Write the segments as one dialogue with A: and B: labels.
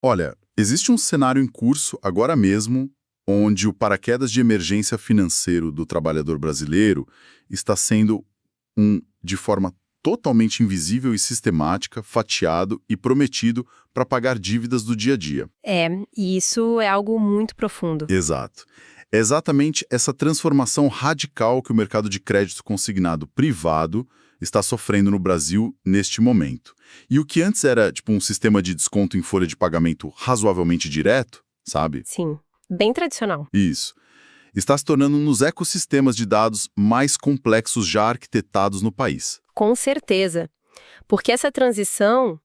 A: Olha, existe um cenário em curso agora mesmo onde o paraquedas de emergência financeiro do trabalhador brasileiro está sendo de forma totalmente invisível e sistemática, fatiado e prometido para pagar dívidas do dia a dia.
B: E isso é algo muito profundo.
A: Exato. É exatamente essa transformação radical que o mercado de crédito consignado privado está sofrendo no Brasil neste momento. E o que antes era tipo um sistema de desconto em folha de pagamento razoavelmente direto, sabe?
B: Sim, bem tradicional.
A: Isso. Está se tornando um dos ecossistemas de dados mais complexos já arquitetados no país.
B: Com certeza. Porque essa transição,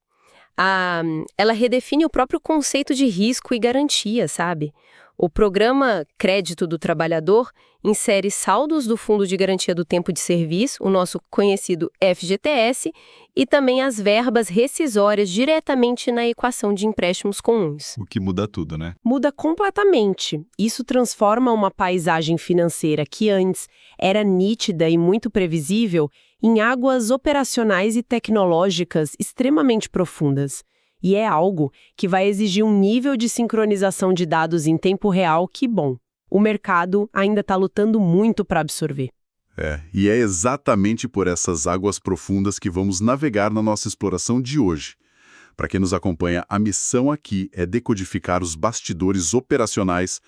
B: ela redefine o próprio conceito de risco e garantia, sabe? O programa Crédito do Trabalhador insere saldos do Fundo de Garantia do Tempo de Serviço, o nosso conhecido FGTS, e também as verbas rescisórias diretamente na equação de empréstimos comuns.
A: O que muda tudo, né?
B: Muda completamente. Isso transforma uma paisagem financeira que antes era nítida e muito previsível em águas operacionais e tecnológicas extremamente profundas. E é algo que vai exigir um nível de sincronização de dados em tempo real que, bom, o mercado ainda está lutando muito para absorver.
A: E é exatamente por essas águas profundas que vamos navegar na nossa exploração de hoje. Para quem nos acompanha, a missão aqui é decodificar os bastidores operacionais,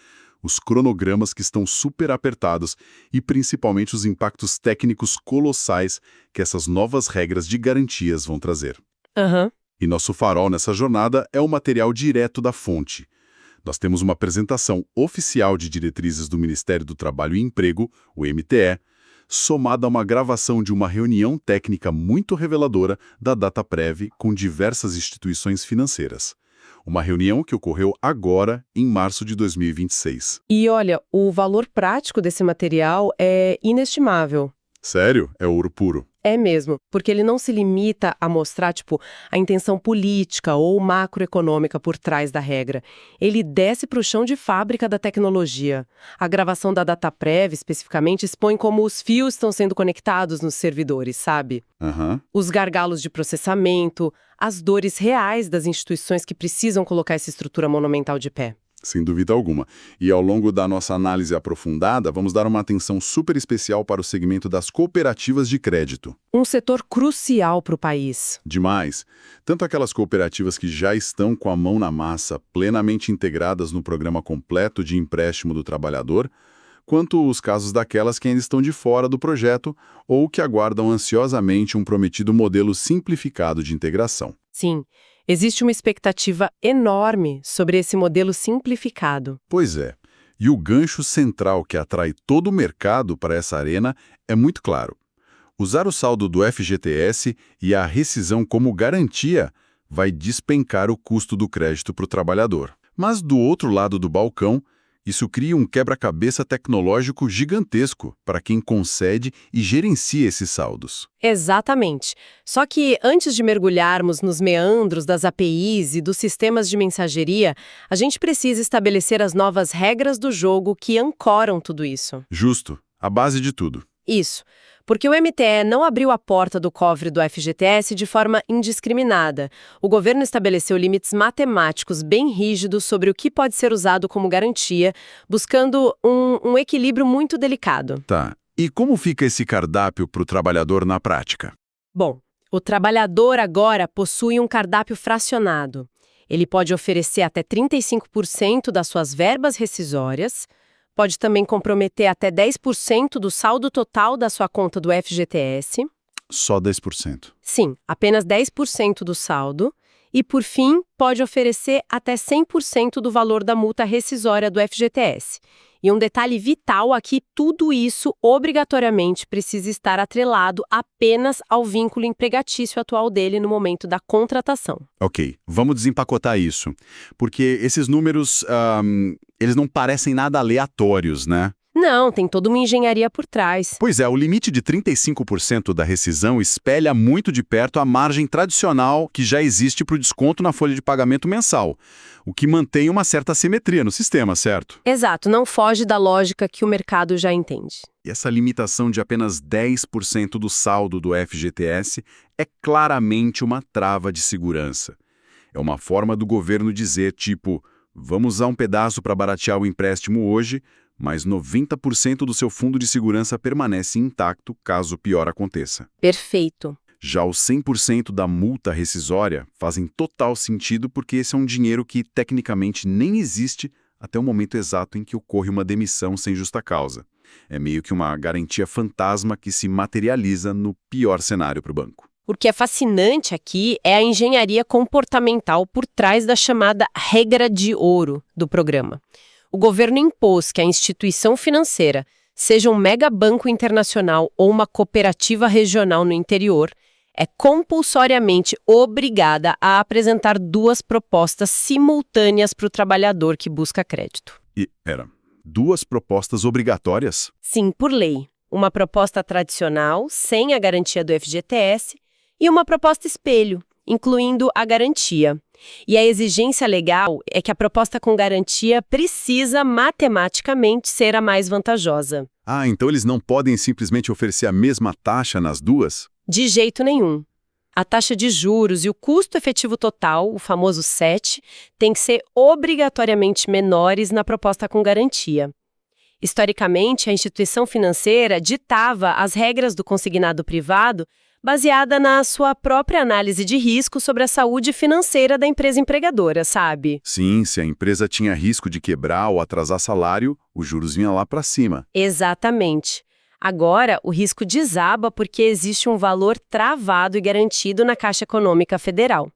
A: os cronogramas que estão super apertados e principalmente os impactos técnicos colossais que essas novas regras de garantias vão trazer. E nosso farol nessa jornada é o material direto da fonte. Nós temos uma apresentação oficial de diretrizes do Ministério do Trabalho e Emprego, o MTE, somada a uma gravação de uma reunião técnica muito reveladora da Dataprev com diversas instituições financeiras. Uma reunião que ocorreu agora, em março de 2026.
B: E olha, o valor prático desse material é inestimável.
A: Sério? É ouro puro.
B: É mesmo, porque ele não se limita a mostrar, a intenção política ou macroeconômica por trás da regra. Ele desce para o chão de fábrica da tecnologia. A gravação da Dataprev, especificamente, expõe como os fios estão sendo conectados nos servidores, sabe? Os gargalos de processamento, as dores reais das instituições que precisam colocar essa estrutura monumental de pé.
A: Sem dúvida alguma. E ao longo da nossa análise aprofundada, vamos dar uma atenção super especial para o segmento das cooperativas de crédito.
B: Um setor crucial para o país.
A: Demais. Tanto aquelas cooperativas que já estão com a mão na massa, plenamente integradas no programa completo de empréstimo do trabalhador, quanto os casos daquelas que ainda estão de fora do projeto ou que aguardam ansiosamente um prometido modelo simplificado de integração.
B: Sim. Existe uma expectativa enorme sobre esse modelo simplificado.
A: Pois é. E o gancho central que atrai todo o mercado para essa arena é muito claro. Usar o saldo do FGTS e a rescisão como garantia vai despencar o custo do crédito para o trabalhador. Mas do outro lado do balcão, isso cria um quebra-cabeça tecnológico gigantesco para quem concede e gerencia esses saldos.
B: Exatamente. Só que antes de mergulharmos nos meandros das APIs e dos sistemas de mensageria, a gente precisa estabelecer as novas regras do jogo que ancoram tudo isso.
A: Justo. A base de tudo.
B: Isso. Porque o MTE não abriu a porta do cofre do FGTS de forma indiscriminada. O governo estabeleceu limites matemáticos bem rígidos sobre o que pode ser usado como garantia, buscando um equilíbrio muito delicado.
A: Tá. E como fica esse cardápio para o trabalhador na prática?
B: Bom, o trabalhador agora possui um cardápio fracionado. Ele pode oferecer até 35% das suas verbas rescisórias, pode também comprometer até 10% do saldo total da sua conta do FGTS.
A: Só 10%?
B: Sim, apenas 10% do saldo. E, por fim, pode oferecer até 100% do valor da multa rescisória do FGTS. E um detalhe vital aqui, tudo isso obrigatoriamente precisa estar atrelado apenas ao vínculo empregatício atual dele no momento da contratação.
A: Ok, vamos desempacotar isso. Porque esses números, eles não parecem nada aleatórios, né?
B: Não, tem toda uma engenharia por trás.
A: Pois é, o limite de 35% da rescisão espelha muito de perto a margem tradicional que já existe para o desconto na folha de pagamento mensal, o que mantém uma certa simetria no sistema, certo?
B: Exato, não foge da lógica que o mercado já entende.
A: E essa limitação de apenas 10% do saldo do FGTS é claramente uma trava de segurança. É uma forma do governo dizer, tipo, vamos usar um pedaço para baratear o empréstimo hoje, mas 90% do seu fundo de segurança permanece intacto caso o pior aconteça.
B: Perfeito.
A: Já os 100% da multa rescisória fazem total sentido porque esse é um dinheiro que tecnicamente nem existe até o momento exato em que ocorre uma demissão sem justa causa. É meio que uma garantia fantasma que se materializa no pior cenário para o banco.
B: O que é fascinante aqui é a engenharia comportamental por trás da chamada regra de ouro do programa. O governo impôs que a instituição financeira, seja um megabanco internacional ou uma cooperativa regional no interior, é compulsoriamente obrigada a apresentar 2 propostas simultâneas para o trabalhador que busca crédito.
A: E, 2 propostas obrigatórias?
B: Sim, por lei. Uma proposta tradicional, sem a garantia do FGTS, e uma proposta espelho, incluindo a garantia. E a exigência legal é que a proposta com garantia precisa matematicamente ser a mais vantajosa.
A: Ah, então eles não podem simplesmente oferecer a mesma taxa nas duas?
B: De jeito nenhum. A taxa de juros e o custo efetivo total, o famoso CET, tem que ser obrigatoriamente menores na proposta com garantia. Historicamente, a instituição financeira ditava as regras do consignado privado baseada na sua própria análise de risco sobre a saúde financeira da empresa empregadora, sabe?
A: Sim, se a empresa tinha risco de quebrar ou atrasar salário, os juros vinham lá para cima.
B: Exatamente. Agora, o risco desaba porque existe um valor travado e garantido na Caixa Econômica Federal.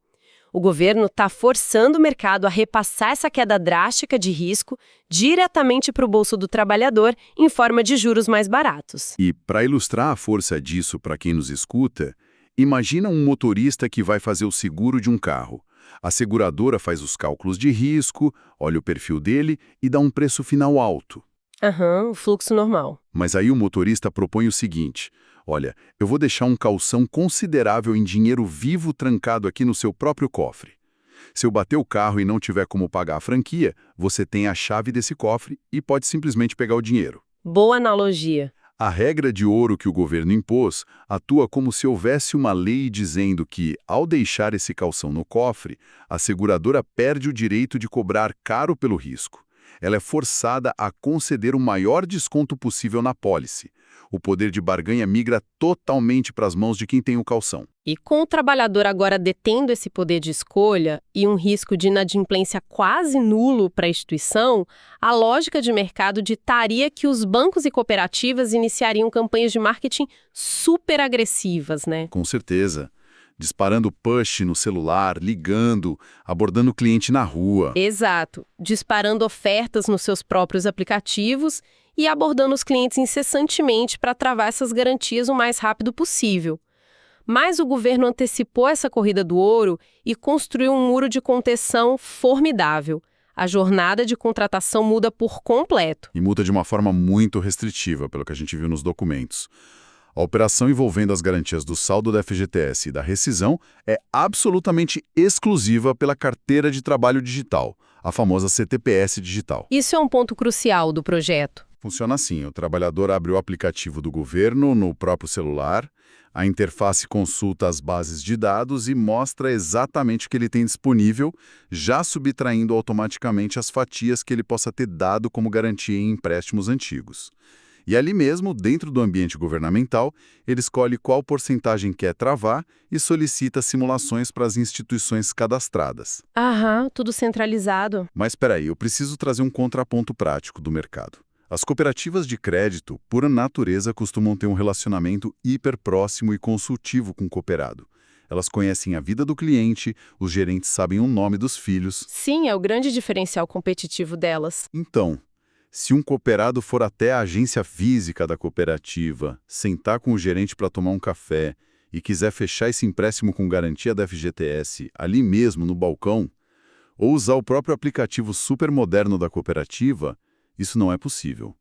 B: O governo está forçando o mercado a repassar essa queda drástica de risco diretamente para o bolso do trabalhador em forma de juros mais baratos.
A: E, para ilustrar a força disso para quem nos escuta, imagina um motorista que vai fazer o seguro de um carro. A seguradora faz os cálculos de risco, olha o perfil dele e dá um preço final alto.
B: O fluxo normal.
A: Mas aí o motorista propõe o seguinte: olha, eu vou deixar um calção considerável em dinheiro vivo trancado aqui no seu próprio cofre. Se eu bater o carro e não tiver como pagar a franquia, você tem a chave desse cofre e pode simplesmente pegar o dinheiro.
B: Boa analogia.
A: A regra de ouro que o governo impôs atua como se houvesse uma lei dizendo que, ao deixar esse calção no cofre, a seguradora perde o direito de cobrar caro pelo risco. Ela é forçada a conceder o maior desconto possível na pólice. O poder de barganha migra totalmente para as mãos de quem tem o calção.
B: E com o trabalhador agora detendo esse poder de escolha e um risco de inadimplência quase nulo para a instituição, a lógica de mercado ditaria que os bancos e cooperativas iniciariam campanhas de marketing super agressivas, né?
A: Com certeza. Disparando push no celular, ligando, abordando o cliente na rua.
B: Exato. Disparando ofertas nos seus próprios aplicativos e abordando os clientes incessantemente para travar essas garantias o mais rápido possível. Mas o governo antecipou essa corrida do ouro e construiu um muro de contenção formidável. A jornada de contratação muda por completo.
A: E muda de uma forma muito restritiva, pelo que a gente viu nos documentos. A operação envolvendo as garantias do saldo da FGTS e da rescisão é absolutamente exclusiva pela carteira de trabalho digital, a famosa CTPS digital.
B: Isso é um ponto crucial do projeto.
A: Funciona assim: o trabalhador abre o aplicativo do governo no próprio celular, a interface consulta as bases de dados e mostra exatamente o que ele tem disponível, já subtraindo automaticamente as fatias que ele possa ter dado como garantia em empréstimos antigos. E ali mesmo, dentro do ambiente governamental, ele escolhe qual porcentagem quer travar e solicita simulações para as instituições cadastradas.
B: Tudo centralizado.
A: Mas espera aí, eu preciso trazer um contraponto prático do mercado. As cooperativas de crédito, por natureza, costumam ter um relacionamento hiper próximo e consultivo com o cooperado. Elas conhecem a vida do cliente, os gerentes sabem o nome dos filhos.
B: Sim, é o grande diferencial competitivo delas.
A: Então, se um cooperado for até a agência física da cooperativa, sentar com o gerente para tomar um café e quiser fechar esse empréstimo com garantia da FGTS ali mesmo no balcão, ou usar o próprio aplicativo super moderno da cooperativa, isso não é possível.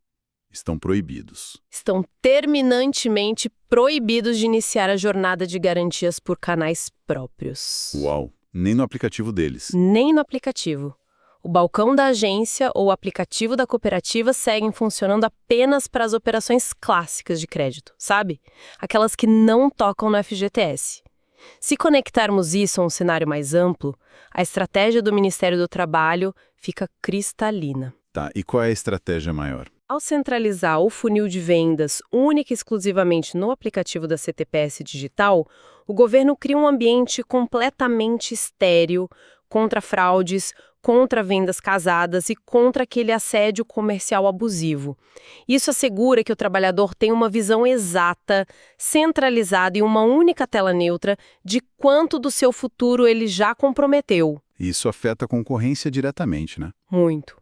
A: Estão proibidos.
B: Estão terminantemente proibidos de iniciar a jornada de garantias por canais próprios.
A: Uau! Nem no aplicativo deles.
B: Nem no aplicativo. O balcão da agência ou o aplicativo da cooperativa seguem funcionando apenas para as operações clássicas de crédito, sabe? Aquelas que não tocam no FGTS. Se conectarmos isso a um cenário mais amplo, a estratégia do Ministério do Trabalho fica cristalina.
A: Tá, e qual é a estratégia maior?
B: Ao centralizar o funil de vendas única e exclusivamente no aplicativo da CTPS Digital, o governo cria um ambiente completamente estéril contra fraudes, contra vendas casadas e contra aquele assédio comercial abusivo. Isso assegura que o trabalhador tem uma visão exata, centralizada em uma única tela neutra de quanto do seu futuro ele já comprometeu.
A: Isso afeta a concorrência diretamente, né?
B: Muito.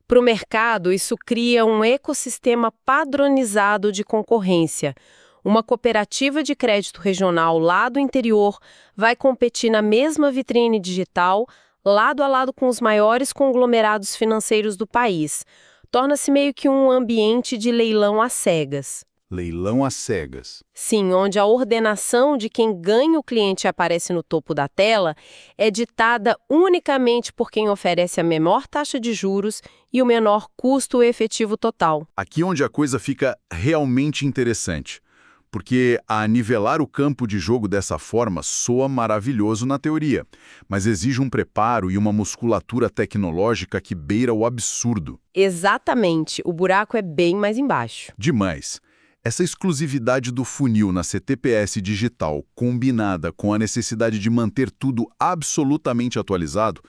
B: Para o mercado, isso cria um ecossistema padronizado de concorrência. Uma cooperativa de crédito regional lá do interior vai competir na mesma vitrine digital, lado a lado com os maiores conglomerados financeiros do país. Torna-se meio que um ambiente de leilão às cegas.
A: Leilão às cegas.
B: Sim, onde a ordenação de quem ganha o cliente e aparece no topo da tela é ditada unicamente por quem oferece a menor taxa de juros e o menor custo efetivo total.
A: Aqui onde a coisa fica realmente interessante. Porque a nivelar o campo de jogo dessa forma soa maravilhoso na teoria, mas exige um preparo e uma musculatura tecnológica que beira o absurdo.
B: Exatamente, o buraco é bem mais embaixo.
A: Demais. Essa exclusividade do funil na CTPS digital, combinada com a necessidade de manter tudo absolutamente atualizado,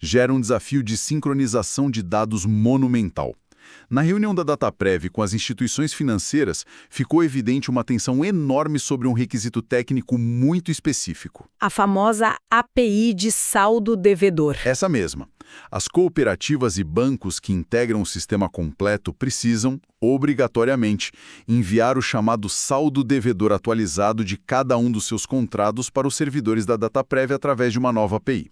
A: gera um desafio de sincronização de dados monumental. Na reunião da Dataprev com as instituições financeiras, ficou evidente uma tensão enorme sobre um requisito técnico muito específico.
B: A famosa API de saldo devedor.
A: Essa mesma. As cooperativas e bancos que integram o sistema completo precisam, obrigatoriamente, enviar o chamado saldo devedor atualizado de cada um dos seus contratos para os servidores da Dataprev através de uma nova API.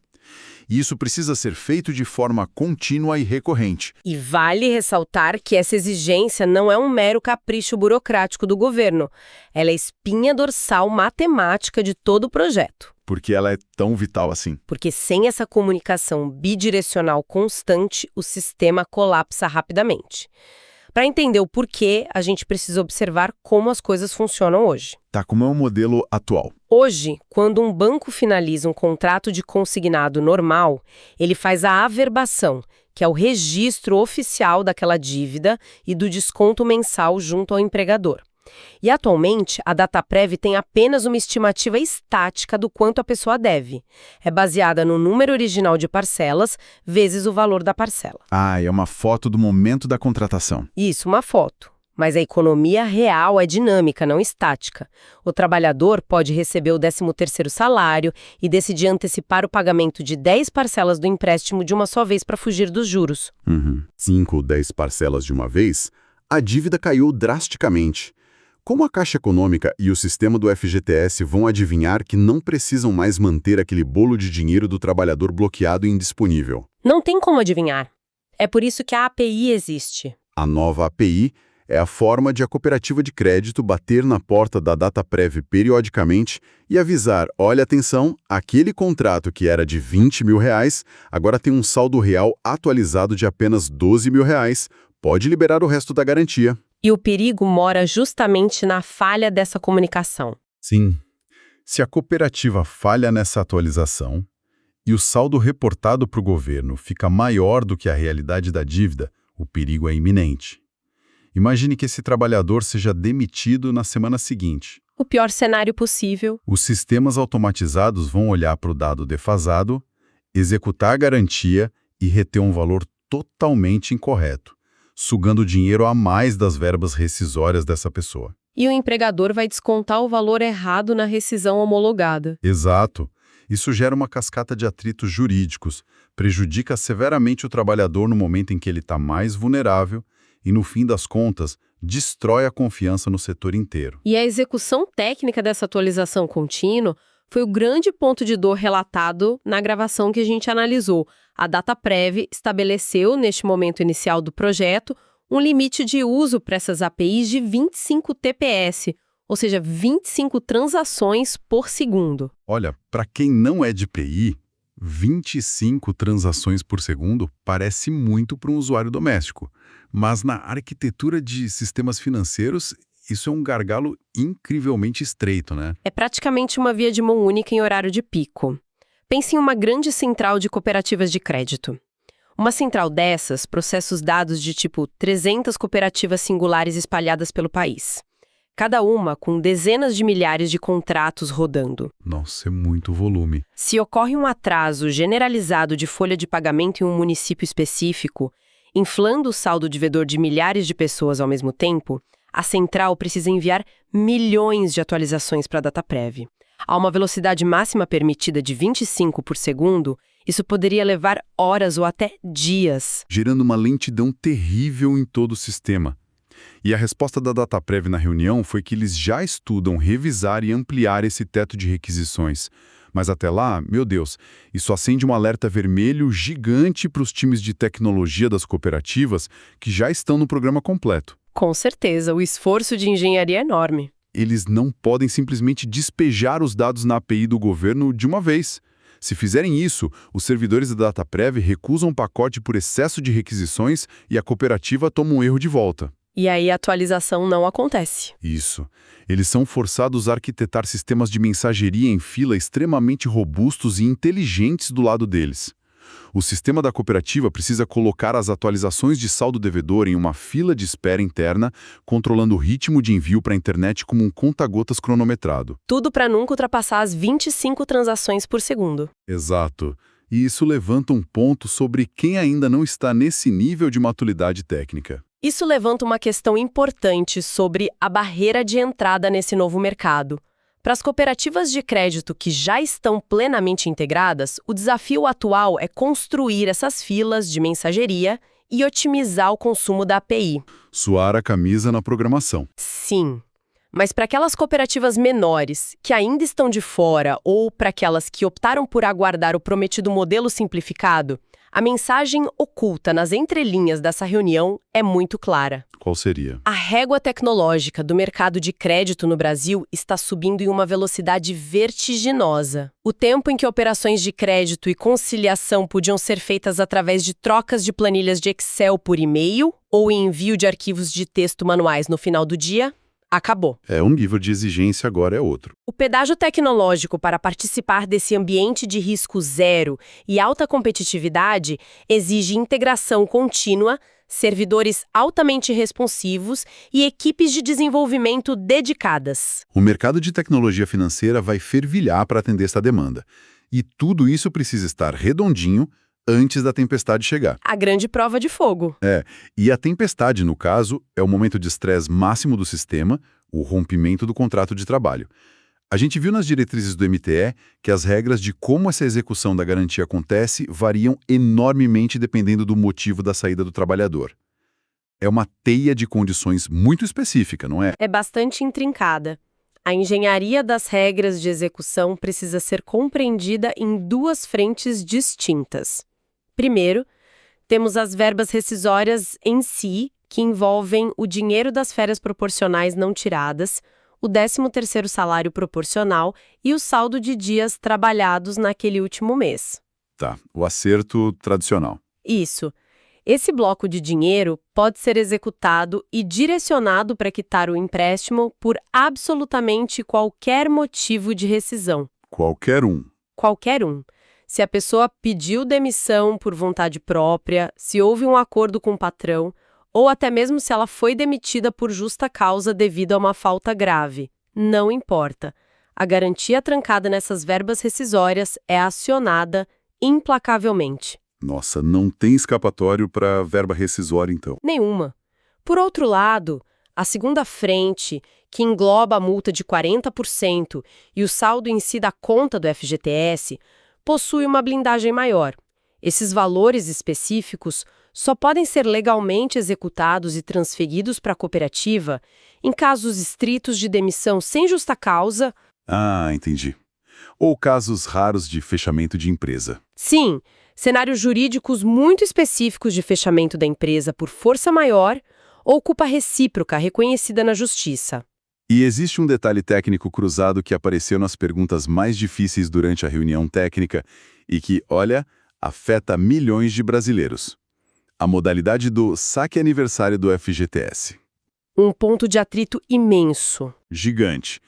A: E isso precisa ser feito de forma contínua e recorrente.
B: E vale ressaltar que essa exigência não é um mero capricho burocrático do governo. Ela é espinha dorsal matemática de todo o projeto.
A: Porque ela é tão vital assim.
B: Porque sem essa comunicação bidirecional constante, o sistema colapsa rapidamente. Para entender o porquê, a gente precisa observar como as coisas funcionam hoje.
A: Tá, como é o modelo atual?
B: Hoje, quando um banco finaliza um contrato de consignado normal, ele faz a averbação, que é o registro oficial daquela dívida e do desconto mensal junto ao empregador. E atualmente, a Dataprev tem apenas uma estimativa estática do quanto a pessoa deve. É baseada no número original de parcelas vezes o valor da parcela.
A: Ah, é uma foto do momento da contratação.
B: Isso, uma foto. Mas a economia real é dinâmica, não estática. O trabalhador pode receber o 13º salário e decidir antecipar o pagamento de 10 parcelas do empréstimo de uma só vez para fugir dos juros.
A: 5 ou 10 parcelas de uma vez, a dívida caiu drasticamente. Como a Caixa Econômica e o sistema do FGTS vão adivinhar que não precisam mais manter aquele bolo de dinheiro do trabalhador bloqueado e indisponível?
B: Não tem como adivinhar. É por isso que a API existe.
A: A nova API é a forma de a cooperativa de crédito bater na porta da Dataprev periodicamente e avisar, olha atenção, aquele contrato que era de R$20 mil, agora tem um saldo real atualizado de apenas R$12 mil, pode liberar o resto da garantia.
B: E o perigo mora justamente na falha dessa comunicação.
A: Sim. Se a cooperativa falha nessa atualização e o saldo reportado para o governo fica maior do que a realidade da dívida, o perigo é iminente. Imagine que esse trabalhador seja demitido na semana seguinte.
B: O pior cenário possível.
A: Os sistemas automatizados vão olhar para o dado defasado, executar a garantia e reter um valor totalmente incorreto, sugando dinheiro a mais das verbas rescisórias dessa pessoa.
B: E o empregador vai descontar o valor errado na rescisão homologada.
A: Exato. Isso gera uma cascata de atritos jurídicos, prejudica severamente o trabalhador no momento em que ele está mais vulnerável e, no fim das contas, destrói a confiança no setor inteiro.
B: E a execução técnica dessa atualização contínua foi o grande ponto de dor relatado na gravação que a gente analisou. A Dataprev estabeleceu, neste momento inicial do projeto, um limite de uso para essas APIs de 25 TPS, ou seja, 25 transações por segundo.
A: Olha, para quem não é de TI, 25 transações por segundo parece muito para um usuário doméstico, mas na arquitetura de sistemas financeiros, isso é um gargalo incrivelmente estreito, né?
B: É praticamente uma via de mão única em horário de pico. Pense em uma grande central de cooperativas de crédito. Uma central dessas processa os dados de tipo 300 cooperativas singulares espalhadas pelo país. Cada uma com dezenas de milhares de contratos rodando.
A: Nossa, é muito volume.
B: Se ocorre um atraso generalizado de folha de pagamento em um município específico, inflando o saldo devedor de milhares de pessoas ao mesmo tempo, a central precisa enviar milhões de atualizações para a Dataprev. A uma velocidade máxima permitida de 25 por segundo, isso poderia levar horas ou até dias.
A: Gerando uma lentidão terrível em todo o sistema. E a resposta da Dataprev na reunião foi que eles já estudam revisar e ampliar esse teto de requisições. Mas até lá, meu Deus, isso acende um alerta vermelho gigante para os times de tecnologia das cooperativas que já estão no programa completo.
B: Com certeza, o esforço de engenharia é enorme.
A: Eles não podem simplesmente despejar os dados na API do governo de uma vez. Se fizerem isso, os servidores da Dataprev recusam o pacote por excesso de requisições e a cooperativa toma um erro de volta.
B: E aí a atualização não acontece.
A: Isso. Eles são forçados a arquitetar sistemas de mensageria em fila extremamente robustos e inteligentes do lado deles. O sistema da cooperativa precisa colocar as atualizações de saldo devedor em uma fila de espera interna, controlando o ritmo de envio para a internet como um conta-gotas cronometrado.
B: Tudo para nunca ultrapassar as 25 transações por segundo.
A: Exato. E isso levanta um ponto sobre quem ainda não está nesse nível de maturidade técnica.
B: Isso levanta uma questão importante sobre a barreira de entrada nesse novo mercado. Para as cooperativas de crédito que já estão plenamente integradas, o desafio atual é construir essas filas de mensageria e otimizar o consumo da API.
A: Suar a camisa na programação.
B: Sim, mas para aquelas cooperativas menores que ainda estão de fora ou para aquelas que optaram por aguardar o prometido modelo simplificado, a mensagem oculta nas entrelinhas dessa reunião é muito clara.
A: Qual seria?
B: A régua tecnológica do mercado de crédito no Brasil está subindo em uma velocidade vertiginosa. O tempo em que operações de crédito e conciliação podiam ser feitas através de trocas de planilhas de Excel por e-mail ou envio de arquivos de texto manuais no final do dia, acabou.
A: Um nível de exigência agora é outro.
B: O pedágio tecnológico para participar desse ambiente de risco zero e alta competitividade exige integração contínua, servidores altamente responsivos e equipes de desenvolvimento dedicadas.
A: O mercado de tecnologia financeira vai fervilhar para atender essa demanda. E tudo isso precisa estar redondinho antes da tempestade chegar.
B: A grande prova de fogo.
A: E a tempestade, no caso, é o momento de estresse máximo do sistema, o rompimento do contrato de trabalho. A gente viu nas diretrizes do MTE que as regras de como essa execução da garantia acontece variam enormemente dependendo do motivo da saída do trabalhador. É uma teia de condições muito específica, não é?
B: É bastante intrincada. A engenharia das regras de execução precisa ser compreendida em duas frentes distintas. Primeiro, temos as verbas rescisórias em si, que envolvem o dinheiro das férias proporcionais não tiradas, o 13º salário proporcional e o saldo de dias trabalhados naquele último mês.
A: Tá, o acerto tradicional.
B: Isso. Esse bloco de dinheiro pode ser executado e direcionado para quitar o empréstimo por absolutamente qualquer motivo de rescisão.
A: Qualquer um.
B: Qualquer um. Se a pessoa pediu demissão por vontade própria, se houve um acordo com o patrão, ou até mesmo se ela foi demitida por justa causa devido a uma falta grave. Não importa. A garantia trancada nessas verbas rescisórias é acionada implacavelmente.
A: Nossa, não tem escapatório para verba rescisória, então.
B: Nenhuma. Por outro lado, a segunda frente, que engloba a multa de 40% e o saldo em si da conta do FGTS, possui uma blindagem maior. Esses valores específicos só podem ser legalmente executados e transferidos para a cooperativa em casos estritos de demissão sem justa causa.
A: Ah, entendi. Ou casos raros de fechamento de empresa.
B: Sim, cenários jurídicos muito específicos de fechamento da empresa por força maior ou culpa recíproca reconhecida na justiça.
A: E existe um detalhe técnico cruzado que apareceu nas perguntas mais difíceis durante a reunião técnica e que, olha, afeta milhões de brasileiros. A modalidade do saque aniversário do FGTS.
B: Um ponto de atrito imenso.
A: Gigante.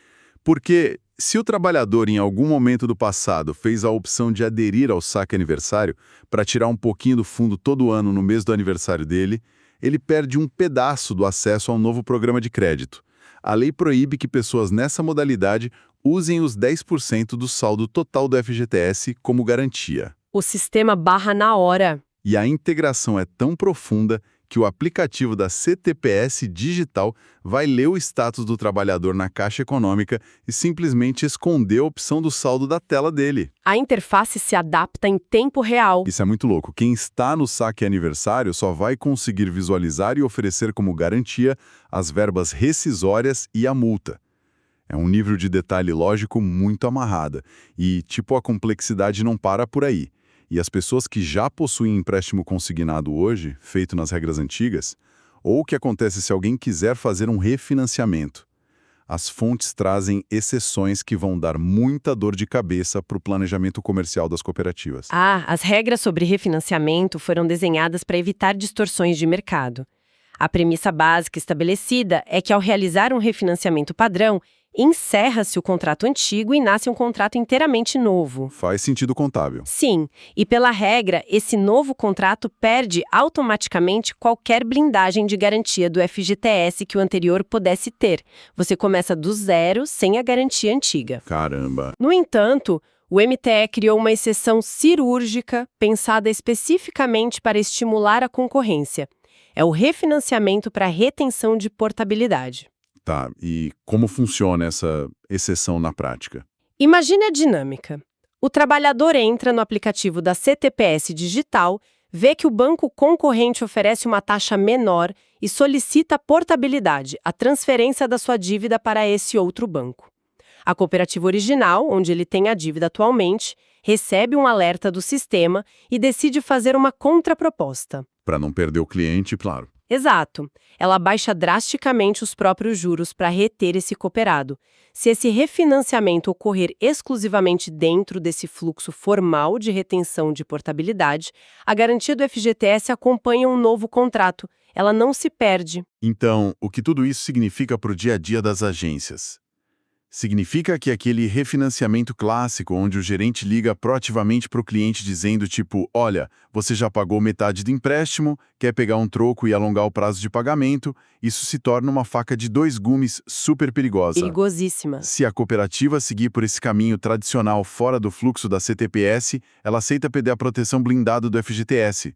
A: Porque se o trabalhador em algum momento do passado fez a opção de aderir ao saque aniversário para tirar um pouquinho do fundo todo ano no mês do aniversário dele, ele perde um pedaço do acesso ao novo programa de crédito. A lei proíbe que pessoas nessa modalidade usem os 10% do saldo total do FGTS como garantia.
B: O sistema barra na hora.
A: E a integração é tão profunda que o aplicativo da CTPS Digital vai ler o status do trabalhador na Caixa Econômica e simplesmente esconder a opção do saldo da tela dele.
B: A interface se adapta em tempo real.
A: Isso é muito louco. Quem está no saque aniversário só vai conseguir visualizar e oferecer como garantia as verbas rescisórias e a multa. É um nível de detalhe lógico muito amarrada. E, a complexidade não para por aí. E as pessoas que já possuem empréstimo consignado hoje, feito nas regras antigas, ou o que acontece se alguém quiser fazer um refinanciamento. As fontes trazem exceções que vão dar muita dor de cabeça para o planejamento comercial das cooperativas.
B: As regras sobre refinanciamento foram desenhadas para evitar distorções de mercado. A premissa básica estabelecida é que ao realizar um refinanciamento padrão, encerra-se o contrato antigo e nasce um contrato inteiramente novo.
A: Faz sentido contábil.
B: Sim, e pela regra, esse novo contrato perde automaticamente qualquer blindagem de garantia do FGTS que o anterior pudesse ter. Você começa do zero, sem a garantia antiga.
A: Caramba!
B: No entanto, o MTE criou uma exceção cirúrgica pensada especificamente para estimular a concorrência. É o refinanciamento para retenção de portabilidade.
A: Tá, e como funciona essa exceção na prática?
B: Imagine a dinâmica. O trabalhador entra no aplicativo da CTPS Digital, vê que o banco concorrente oferece uma taxa menor e solicita a portabilidade, a transferência da sua dívida para esse outro banco. A cooperativa original, onde ele tem a dívida atualmente, recebe um alerta do sistema e decide fazer uma contraproposta.
A: Para não perder o cliente, claro.
B: Exato. Ela baixa drasticamente os próprios juros para reter esse cooperado. Se esse refinanciamento ocorrer exclusivamente dentro desse fluxo formal de retenção de portabilidade, a garantia do FGTS acompanha um novo contrato. Ela não se perde.
A: Então, o que tudo isso significa para o dia a dia das agências? Significa que aquele refinanciamento clássico, onde o gerente liga proativamente para o cliente dizendo olha, você já pagou metade do empréstimo, quer pegar um troco e alongar o prazo de pagamento, isso se torna uma faca de dois gumes super perigosa.
B: Perigosíssima.
A: Se a cooperativa seguir por esse caminho tradicional fora do fluxo da CTPS, ela aceita perder a proteção blindada do FGTS.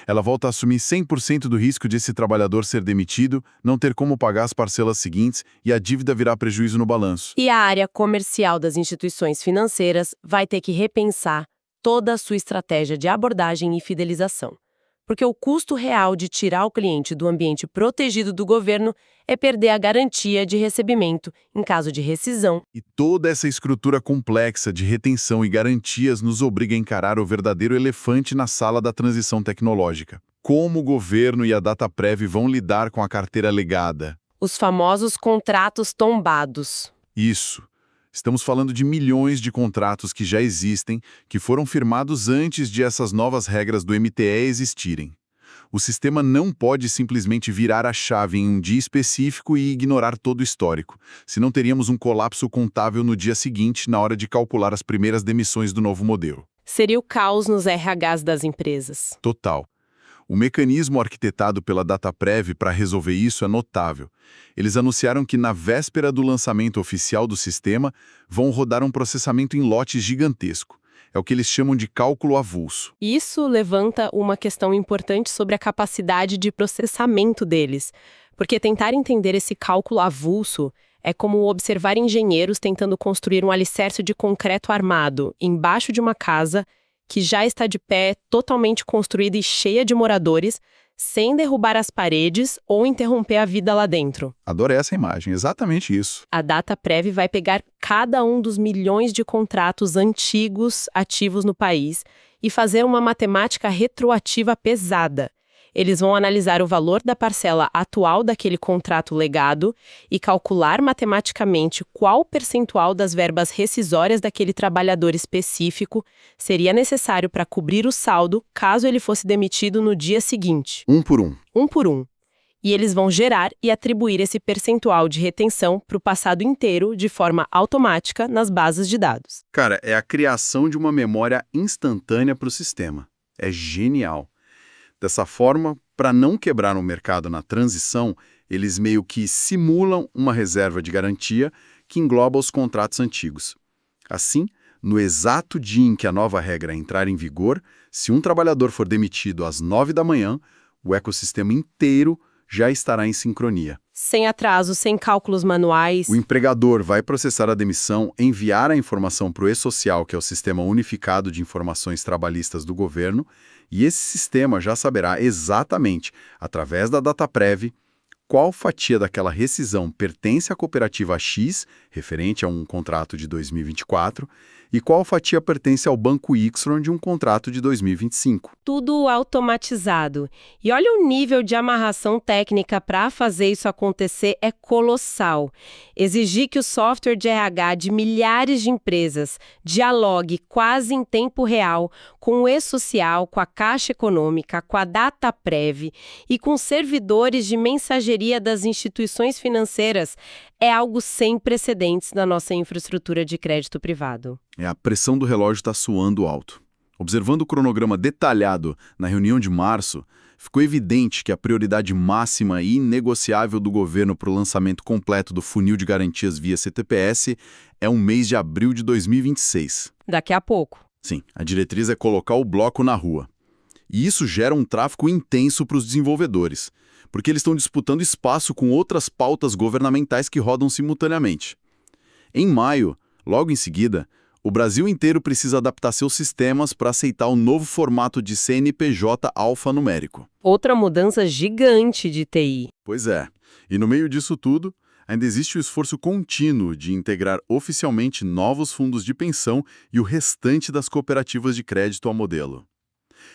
A: Ela volta a assumir 100% do risco de esse trabalhador ser demitido, não ter como pagar as parcelas seguintes e a dívida virar prejuízo no balanço.
B: E a área comercial das instituições financeiras vai ter que repensar toda a sua estratégia de abordagem e fidelização. Porque o custo real de tirar o cliente do ambiente protegido do governo é perder a garantia de recebimento em caso de rescisão.
A: E toda essa estrutura complexa de retenção e garantias nos obriga a encarar o verdadeiro elefante na sala da transição tecnológica. Como o governo e a Dataprev vão lidar com a carteira legada?
B: Os famosos contratos tombados.
A: Isso. Estamos falando de milhões de contratos que já existem, que foram firmados antes de essas novas regras do MTE existirem. O sistema não pode simplesmente virar a chave em um dia específico e ignorar todo o histórico, senão teríamos um colapso contábil no dia seguinte, na hora de calcular as primeiras demissões do novo modelo.
B: Seria o caos nos RHs das empresas.
A: Total. O mecanismo arquitetado pela Dataprev para resolver isso é notável. Eles anunciaram que, na véspera do lançamento oficial do sistema, vão rodar um processamento em lote gigantesco. É o que eles chamam de cálculo avulso.
B: Isso levanta uma questão importante sobre a capacidade de processamento deles, porque tentar entender esse cálculo avulso é como observar engenheiros tentando construir um alicerce de concreto armado embaixo de uma casa que já está de pé, totalmente construída e cheia de moradores, sem derrubar as paredes ou interromper a vida lá dentro.
A: Adorei essa imagem, exatamente isso.
B: A Dataprev vai pegar cada um dos milhões de contratos antigos ativos no país e fazer uma matemática retroativa pesada. Eles vão analisar o valor da parcela atual daquele contrato legado e calcular matematicamente qual percentual das verbas rescisórias daquele trabalhador específico seria necessário para cobrir o saldo caso ele fosse demitido no dia seguinte.
A: Um por um.
B: Um por um. E eles vão gerar e atribuir esse percentual de retenção para o passado inteiro de forma automática nas bases de dados.
A: Cara, é a criação de uma memória instantânea para o sistema. É genial. Dessa forma, para não quebrar o mercado na transição, eles meio que simulam uma reserva de garantia que engloba os contratos antigos. Assim, no exato dia em que a nova regra entrar em vigor, se um trabalhador for demitido às 9 da manhã, o ecossistema inteiro já estará em sincronia.
B: Sem atraso, sem cálculos manuais.
A: O empregador vai processar a demissão, enviar a informação para o E-Social, que é o Sistema Unificado de Informações Trabalhistas do governo, e esse sistema já saberá exatamente, através da DataPrev, qual fatia daquela rescisão pertence à cooperativa X, referente a um contrato de 2024, e qual fatia pertence ao Banco Y de um contrato de 2025.
B: Tudo automatizado. E olha o nível de amarração técnica para fazer isso acontecer é colossal. Exigir que o software de RH de milhares de empresas dialogue quase em tempo real com o E-Social, com a Caixa Econômica, com a DataPrev e com servidores de mensageria das instituições financeiras é algo sem precedentes na nossa infraestrutura de crédito privado.
A: A pressão do relógio está soando alto. Observando o cronograma detalhado na reunião de março, ficou evidente que a prioridade máxima e inegociável do governo para o lançamento completo do funil de garantias via CTPS é o mês de abril de 2026.
B: Daqui a pouco.
A: Sim, a diretriz é colocar o bloco na rua. E isso gera um tráfego intenso para os desenvolvedores, porque eles estão disputando espaço com outras pautas governamentais que rodam simultaneamente. Em maio, logo em seguida, o Brasil inteiro precisa adaptar seus sistemas para aceitar o novo formato de CNPJ alfanumérico.
B: Outra mudança gigante de TI.
A: Pois é. E no meio disso tudo, ainda existe o esforço contínuo de integrar oficialmente novos fundos de pensão e o restante das cooperativas de crédito ao modelo.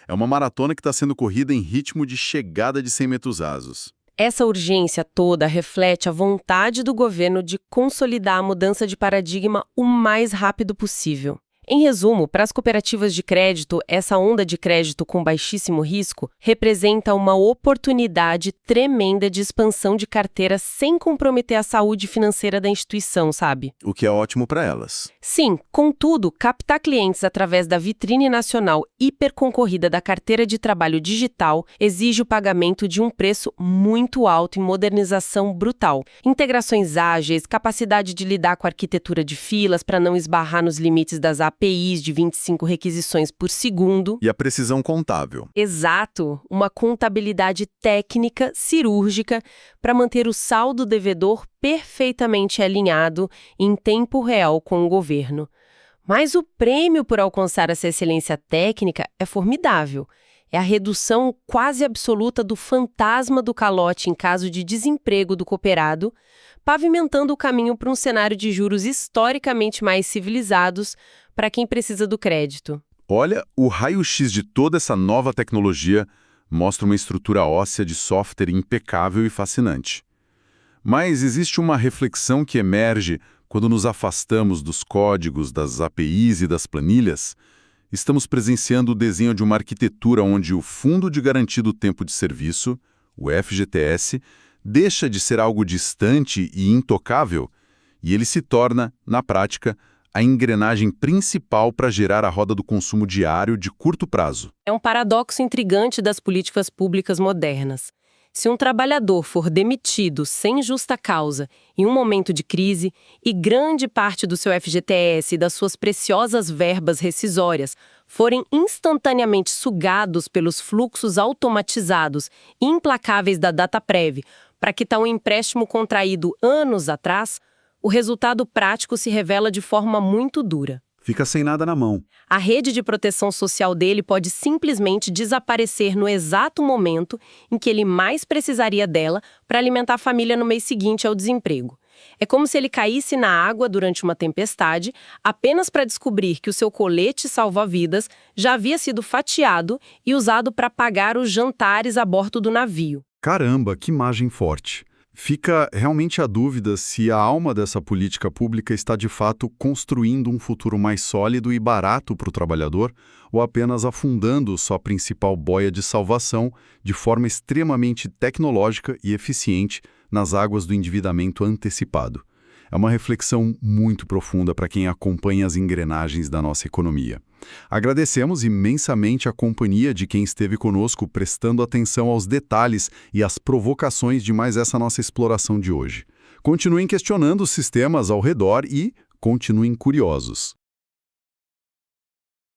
A: É uma maratona que está sendo corrida em ritmo de chegada de 100 metros rasos.
B: Essa urgência toda reflete a vontade do governo de consolidar a mudança de paradigma o mais rápido possível. Em resumo, para as cooperativas de crédito, essa onda de crédito com baixíssimo risco representa uma oportunidade tremenda de expansão de carteira sem comprometer a saúde financeira da instituição, sabe?
A: O que é ótimo para elas.
B: Sim, contudo, captar clientes através da vitrine nacional hiperconcorrida da carteira de trabalho digital exige o pagamento de um preço muito alto em modernização brutal. Integrações ágeis, capacidade de lidar com a arquitetura de filas para não esbarrar nos limites das APIs de 25 requisições por segundo.
A: E a precisão contábil.
B: Exato, uma contabilidade técnica, cirúrgica, para manter o saldo devedor perfeitamente alinhado em tempo real com o governo. Mas o prêmio por alcançar essa excelência técnica é formidável. É a redução quase absoluta do fantasma do calote em caso de desemprego do cooperado, pavimentando o caminho para um cenário de juros historicamente mais civilizados para quem precisa do crédito.
A: Olha, o raio-x de toda essa nova tecnologia mostra uma estrutura óssea de software impecável e fascinante. Mas existe uma reflexão que emerge quando nos afastamos dos códigos, das APIs e das planilhas. Estamos presenciando o desenho de uma arquitetura onde o Fundo de Garantia do Tempo de Serviço, o FGTS, deixa de ser algo distante e intocável, e ele se torna, na prática, a engrenagem principal para gerar a roda do consumo diário de curto prazo.
B: É um paradoxo intrigante das políticas públicas modernas. Se um trabalhador for demitido sem justa causa em um momento de crise e grande parte do seu FGTS e das suas preciosas verbas rescisórias forem instantaneamente sugados pelos fluxos automatizados e implacáveis da DataPrev para quitar um empréstimo contraído anos atrás, o resultado prático se revela de forma muito dura.
A: Fica sem nada na mão.
B: A rede de proteção social dele pode simplesmente desaparecer no exato momento em que ele mais precisaria dela para alimentar a família no mês seguinte ao desemprego. É como se ele caísse na água durante uma tempestade, apenas para descobrir que o seu colete salva-vidas já havia sido fatiado e usado para pagar os jantares a bordo do navio.
A: Caramba, que imagem forte.
C: Fica realmente a dúvida se a alma dessa política pública está de fato construindo um futuro mais sólido e barato para o trabalhador ou apenas afundando sua principal boia de salvação de forma extremamente tecnológica e eficiente nas águas do endividamento antecipado. É uma reflexão muito profunda para quem acompanha as engrenagens da nossa economia. Agradecemos imensamente a companhia de quem esteve conosco prestando atenção aos detalhes e às provocações de mais essa nossa exploração de hoje. Continuem questionando os sistemas ao redor e continuem curiosos.